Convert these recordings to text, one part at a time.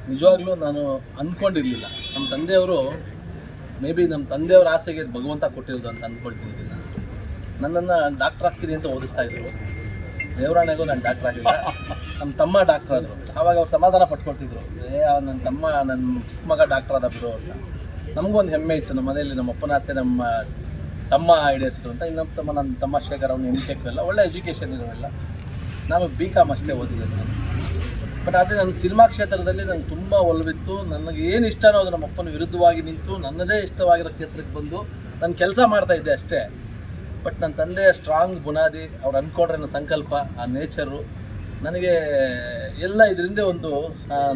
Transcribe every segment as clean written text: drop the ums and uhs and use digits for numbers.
ನಿಜವಾಗ್ಲೂ ನಾನು ಅಂದ್ಕೊಂಡಿರಲಿಲ್ಲ. ನಮ್ಮ ತಂದೆಯವರು ಮೇ ಬಿ ನಮ್ಮ ತಂದೆಯವರ ಆಸೆಗೆ ಭಗವಂತ ಕೊಟ್ಟಿರೋದು ಅಂತ ಅಂದ್ಕೊಳ್ತೀನಿ. ಇದನ್ನು ನನ್ನನ್ನು ಡಾಕ್ಟರ್ ಆಗ್ತೀನಿ ಅಂತ ಓದಿಸ್ತಾಯಿದ್ರು. ದೇವರಾಣೆಗೂ ನಾನು ಡಾಕ್ಟರ್ ಆಗಿಲ್ಲ. ನಮ್ಮ ತಮ್ಮ ಡಾಕ್ಟರ್ ಆದರು. ಆವಾಗ ಅವ್ರು ಸಮಾಧಾನ ಪಟ್ಕೊಳ್ತಿದ್ರು, ನನ್ನ ತಮ್ಮ ನನ್ನ ಚಿಕ್ಕ ಮಗ ಡಾಕ್ಟರ್ ಆದ ಬಿಡು ಅಂತ. ನಮಗೊಂದು ಹೆಮ್ಮೆ ಇತ್ತು, ನಮ್ಮ ಮನೆಯಲ್ಲಿ ನಮ್ಮ ಅಪ್ಪನ ಆಸೆ ನಮ್ಮ ತಮ್ಮ ಈಡೇರಿಸಿದ್ರು ಅಂತ. ಇನ್ನೊಬ್ಬ ನನ್ನ ತಮ್ಮ ಶೇಖರ್, ಅವನು MTech ಎಲ್ಲ ಒಳ್ಳೆ ಎಜುಕೇಷನ್ ಇರೋಲ್ಲ. ನಾನು BCom ಅಷ್ಟೇ ಓದಿದ್ದೇನೆ ನಾನು. ಬಟ್ ಆದರೆ ನನ್ನ ಸಿನಿಮಾ ಕ್ಷೇತ್ರದಲ್ಲಿ ನಂಗೆ ತುಂಬ ಒಲವಿತ್ತು. ನನಗೆ ಏನು ಇಷ್ಟನೋ ಅದು ನಮ್ಮ ಅಪ್ಪನ ವಿರುದ್ಧವಾಗಿ ನಿಂತು ನನ್ನದೇ ಇಷ್ಟವಾಗಿರೋ ಕ್ಷೇತ್ರಕ್ಕೆ ಬಂದು ನಾನು ಕೆಲಸ ಮಾಡ್ತಾಯಿದ್ದೆ ಅಷ್ಟೇ. ಬಟ್ ನನ್ನ ತಂದೆಯ ಸ್ಟ್ರಾಂಗ್ ಬುನಾದಿ, ಅವ್ರು ಅಂದ್ಕೊಂಡ್ರೆ ನನ್ನ ಸಂಕಲ್ಪ, ಆ ನೇಚರು ನನಗೆ ಎಲ್ಲ ಇದರಿಂದ ಒಂದು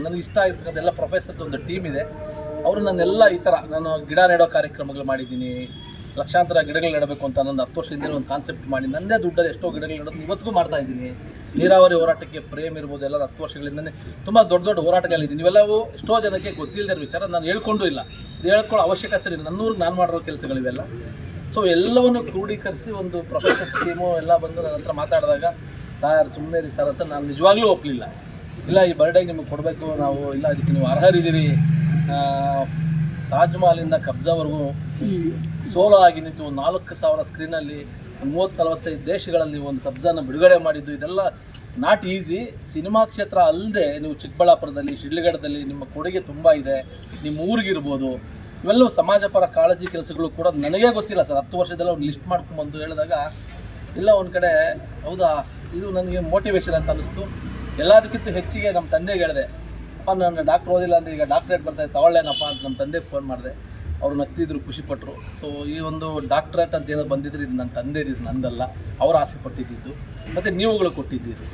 ನನಗೆ ಇಷ್ಟ ಆಗಿರ್ತಕ್ಕಂಥ ಎಲ್ಲ ಪ್ರೊಫೆಸರ್ಸ್ ಒಂದು ಟೀಮ್ ಇದೆ. ಅವರು ನನ್ನೆಲ್ಲ ಈ ಥರ ನಾನು ಗಿಡ ನೆಡೋ ಕಾರ್ಯಕ್ರಮಗಳು ಮಾಡಿದ್ದೀನಿ. ಲಕ್ಷಾಂತರ ಗಿಡಗಳು ನೆಡಬೇಕು ಅಂತ ನನ್ನ 10 ವರ್ಷದಿಂದ ಒಂದು ಕಾನ್ಸೆಪ್ಟ್ ಮಾಡಿ ನನ್ನದೇ ದುಡ್ಡಲ್ಲಿ ಎಷ್ಟೋ ಗಿಡಗಳು ನೆಡೋದು ಇವತ್ತಿಗೂ ಮಾಡ್ತಾಯಿದ್ದೀನಿ. ನೀರಾವರಿ ಹೋರಾಟಕ್ಕೆ ಪ್ರೇಮ್ ಇರ್ಬೋದು, ಎಲ್ಲರೂ 10 ವರ್ಷಗಳಿಂದಲೇ ತುಂಬ ದೊಡ್ಡ ದೊಡ್ಡ ಹೋರಾಟಗಳಿದ್ದೀನಿ. ಇವೆಲ್ಲವೂ ಎಷ್ಟೋ ಜನಕ್ಕೆ ಗೊತ್ತಿಲ್ಲದಿರೋ ವಿಚಾರ, ನಾನು ಹೇಳ್ಕೊಂಡು ಇಲ್ಲ, ಇದು ಹೇಳ್ಕೊಳ್ಳೋ ಅವಶ್ಯಕತೆ ಇಲ್ಲ. ನನ್ನೂರಿಗೆ ನಾನು ಮಾಡಿರೋ ಕೆಲಸಗಳಿವೆಲ್ಲ. ಸೊ ಎಲ್ಲವನ್ನು ಕ್ರೋಢೀಕರಿಸಿ ಒಂದು ಪ್ರೊಫೆಷನ್ ಸ್ಕೀಮು ಎಲ್ಲ ಬಂದು ನನ್ನ ಹತ್ರ ಮಾತಾಡಿದಾಗ, ಸರ್ ಸುಮ್ಮನೆ ರೀ ಸರ್ ಅಂತ ನಾನು ನಿಜವಾಗ್ಲೂ ಒಪ್ಪಲಿಲ್ಲ. ಇಲ್ಲ, ಈ ಬರ್ಡೇಗೆ ನಿಮಗೆ ಕೊಡಬೇಕು ನಾವು, ಇಲ್ಲ ಅದಕ್ಕೆ ನೀವು ಅರ್ಹರಿದ್ದೀರಿ. ತಾಜ್ ಮಹಲಿಂದ ಕಬ್ಜಾವರೆಗೂ ಸೋಲೋ ಆಗಿ ನಿಂತು 4,000 ಸ್ಕ್ರೀನಲ್ಲಿ 30-45 ದೇಶಗಳಲ್ಲಿ ಒಂದು ಕಬ್ಜಾನ ಬಿಡುಗಡೆ ಮಾಡಿದ್ದು, ಇದೆಲ್ಲ ನಾಟ್ ಈಸಿ. ಸಿನಿಮಾ ಕ್ಷೇತ್ರ ಅಲ್ಲದೆ ನೀವು ಚಿಕ್ಕಬಳ್ಳಾಪುರದಲ್ಲಿ, ಶಿಡ್ಲಘಟ್ಟದಲ್ಲಿ ನಿಮ್ಮ ಕೊಡುಗೆ ತುಂಬ ಇದೆ. ನಿಮ್ಮ ಊರಿಗಿರ್ಬೋದು, ಇವೆಲ್ಲವೂ ಸಮಾಜಪರ ಕಾಳಜಿ ಕೆಲಸಗಳು ಕೂಡ ನನಗೇ ಗೊತ್ತಿಲ್ಲ ಸರ್. 10 ವರ್ಷದಲ್ಲ ಒಂದು ಲಿಸ್ಟ್ ಮಾಡ್ಕೊಂಬಂದು ಹೇಳಿದಾಗ ಇಲ್ಲ ಒಂದು ಕಡೆ ಹೌದಾ ಇದು ನನಗೆ ಮೋಟಿವೇಶನ್ ಅಂತ ಅನ್ನಿಸ್ತು. ಎಲ್ಲದಕ್ಕಿಂತ ಹೆಚ್ಚಿಗೆ ನಮ್ಮ ತಂದೆಗೆ ಹೇಳಿದೆ, ಅಪ್ಪ ನಾನು ಡಾಕ್ಟ್ರ್ ಓದಿಲ್ಲ ಅಂದರೆ ಈಗ ಡಾಕ್ಟ್ರೇಟ್ ಬರ್ತಾಯಿದೆ ತಗೊಳ್ಳೇನಪ್ಪ ಅಂತ ನಮ್ಮ ತಂದೆಗೆ ಫೋನ್ ಮಾಡಿದೆ. ಅವರು ನಗ್ತಿದ್ರು, ಖುಷಿಪಟ್ಟರು. ಸೊ ಈ ಒಂದು ಡಾಕ್ಟ್ರೇಟ್ ಅಂತ ಏನೋ ಬಂದಿದ್ರು, ಇದು ನನ್ನ ತಂದೆದಿದ್ದು, ನಂದಲ್ಲ. ಅವ್ರು ಆಸೆ ಪಟ್ಟಿದ್ದು ಮತ್ತು ನೀವುಗಳು ಕೊಟ್ಟಿದ್ದಿದ್ದು.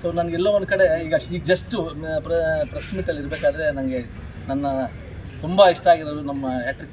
ಸೊ ನನಗೆಲ್ಲೋ ಒಂದು ಕಡೆ ಈಗ ಜಸ್ಟು ಪ್ರೆಸ್ ಮೀಟಲ್ಲಿ ಇರಬೇಕಾದ್ರೆ ನನಗೆ ನನ್ನ ತುಂಬ ಇಷ್ಟ ಆಗಿರೋದು ನಮ್ಮ ಆ್ಯಕ್ಟ್ರ್